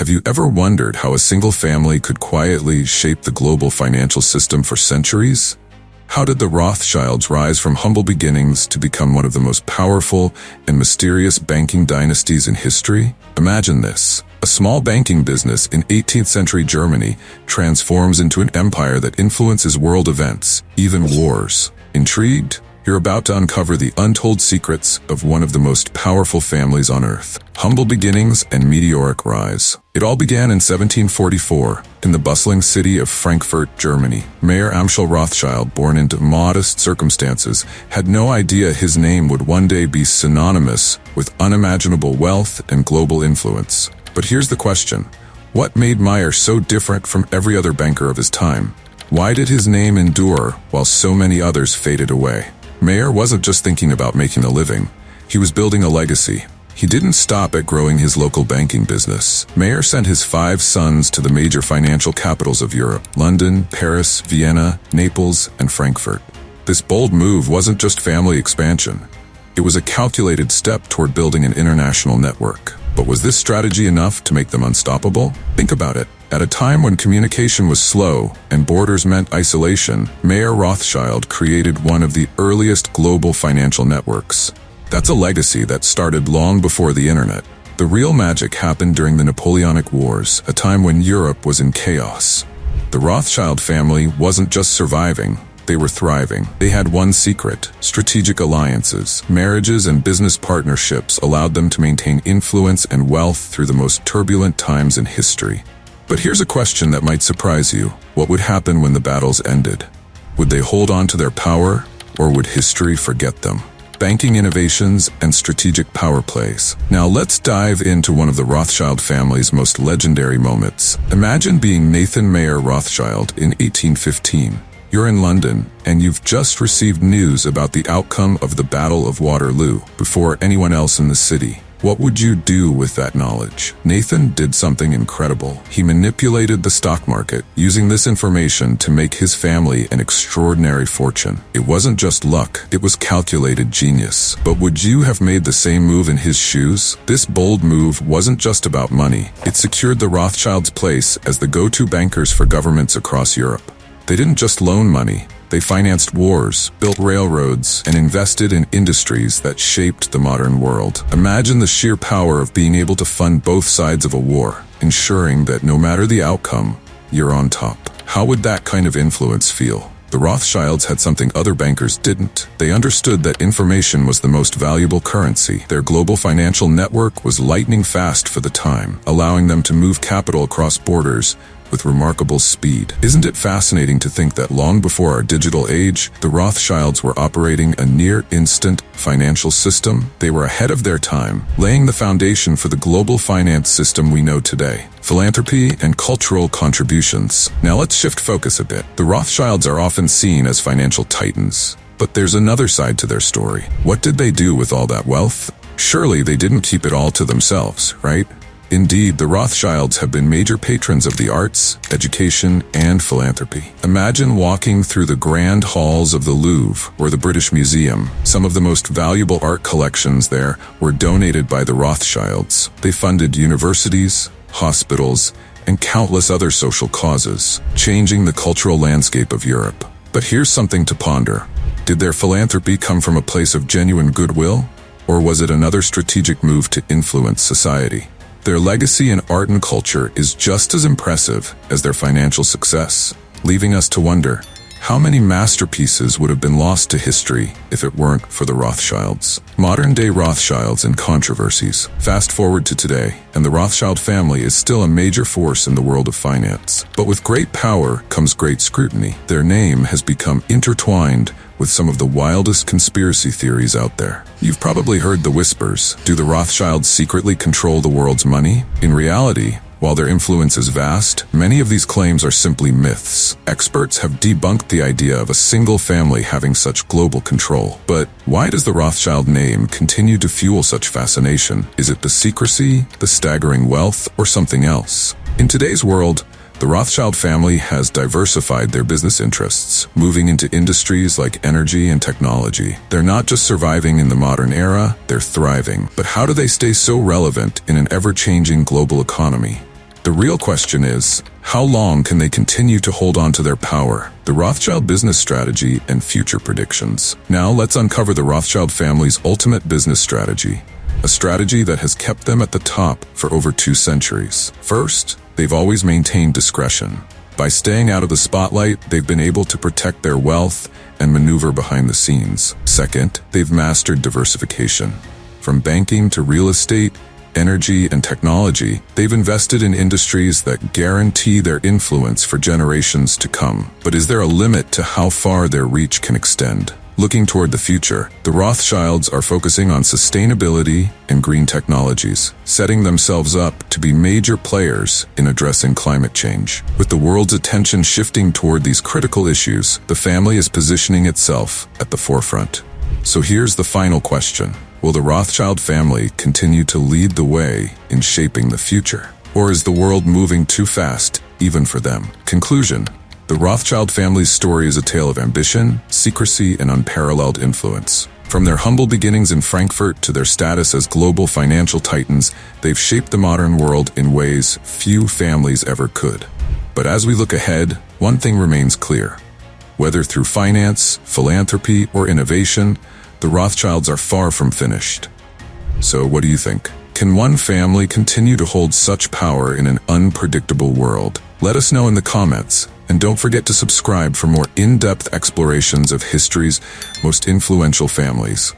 Have you ever wondered how a single family could quietly shape the global financial system for centuries? How did the Rothschilds rise from humble beginnings to become one of the most powerful and mysterious banking dynasties in history? Imagine this. A small banking business in 18th century Germany transforms into an empire that influences world events, even wars. Intrigued? You're about to uncover the untold secrets of one of the most powerful families on earth. Humble beginnings and meteoric rise. It all began in 1744 in the bustling city of Frankfurt, Germany. Mayer Amschel Rothschild, born into modest circumstances, had no idea his name would one day be synonymous with unimaginable wealth and global influence. But here's the question. What made Mayer so different from every other banker of his time? Why did his name endure while so many others faded away? Mayer wasn't just thinking about making a living. He was building a legacy. He didn't stop at growing his local banking business. Mayer sent his 5 sons to the major financial capitals of Europe: London, Paris, Vienna, Naples, and Frankfurt. This bold move wasn't just family expansion. It was a calculated step toward building an international network. But was this strategy enough to make them unstoppable? Think about it. At a time when communication was slow and borders meant isolation, Mayer Rothschild created one of the earliest global financial networks. That's a legacy that started long before the internet. The real magic happened during the Napoleonic Wars, a time when Europe was in chaos. The Rothschild family wasn't just surviving, they were thriving. They had one secret: strategic alliances. Marriages and business partnerships allowed them to maintain influence and wealth through the most turbulent times in history. But here's a question that might surprise you. What would happen when the battles ended? Would they hold on to their power, or would history forget them? Banking innovations and strategic power plays. Now let's dive into one of the Rothschild family's most legendary moments. Imagine being Nathan Mayer Rothschild in 1815. You're in London, and you've just received news about the outcome of the Battle of Waterloo before anyone else in the city. What would you do with that knowledge? Nathan did something incredible. He manipulated the stock market, using this information to make his family an extraordinary fortune. It wasn't just luck, it was calculated genius. But would you have made the same move in his shoes? This bold move wasn't just about money. It secured the Rothschilds' place as the go-to bankers for governments across Europe. They didn't just loan money. They financed wars, built railroads, and invested in industries that shaped the modern world. Imagine the sheer power of being able to fund both sides of a war, ensuring that no matter the outcome, you're on top. How would that kind of influence feel? The Rothschilds had something other bankers didn't. They understood that information was the most valuable currency. Their global financial network was lightning fast for the time, allowing them to move capital across borders with remarkable speed. Isn't it fascinating to think that long before our digital age, the Rothschilds were operating a near-instant financial system? They were ahead of their time, laying the foundation for the global finance system we know today. Philanthropy and cultural contributions. Now let's shift focus a bit. The Rothschilds are often seen as financial titans, but there's another side to their story. What did they do with all that wealth? Surely they didn't keep it all to themselves, right? Indeed, the Rothschilds have been major patrons of the arts, education, and philanthropy. Imagine walking through the grand halls of the Louvre or the British Museum. Some of the most valuable art collections there were donated by the Rothschilds. They funded universities, hospitals, and countless other social causes, changing the cultural landscape of Europe. But here's something to ponder. Did their philanthropy come from a place of genuine goodwill, or was it another strategic move to influence society? Their legacy in art and culture is just as impressive as their financial success, leaving us to wonder, how many masterpieces would have been lost to history if it weren't for the Rothschilds? Modern-day Rothschilds and controversies. Fast forward to today, and the Rothschild family is still a major force in the world of finance. But with great power comes great scrutiny. Their name has become intertwined with some of the wildest conspiracy theories out there. You've probably heard the whispers. Do the Rothschilds secretly control the world's money? In reality, while their influence is vast, many of these claims are simply myths. Experts have debunked the idea of a single family having such global control. But why does the Rothschild name continue to fuel such fascination? Is it the secrecy, the staggering wealth, or something else? In today's world, the Rothschild family has diversified their business interests, moving into industries like energy and technology. They're not just surviving in the modern era, they're thriving. But how do they stay so relevant in an ever-changing global economy? The real question is, how long can they continue to hold on to their power? The Rothschild business strategy and future predictions. Now let's uncover the Rothschild family's ultimate business strategy, a strategy that has kept them at the top for over 2 centuries. First, they've always maintained discretion. By staying out of the spotlight, they've been able to protect their wealth and maneuver behind the scenes. Second, they've mastered diversification. From banking to real estate, energy, and technology, they've invested in industries that guarantee their influence for generations to come. But is there a limit to how far their reach can extend? Looking toward the future, the Rothschilds are focusing on sustainability and green technologies, setting themselves up to be major players in addressing climate change. With the world's attention shifting toward these critical issues, the family is positioning itself at the forefront. So here's the final question. Will the Rothschild family continue to lead the way in shaping the future? Or is the world moving too fast, even for them? Conclusion. The Rothschild family's story is a tale of ambition, secrecy, and unparalleled influence. From their humble beginnings in Frankfurt to their status as global financial titans, they've shaped the modern world in ways few families ever could. But as we look ahead, one thing remains clear. Whether through finance, philanthropy, or innovation, the Rothschilds are far from finished. So what do you think? Can one family continue to hold such power in an unpredictable world? Let us know in the comments, and don't forget to subscribe for more in-depth explorations of history's most influential families.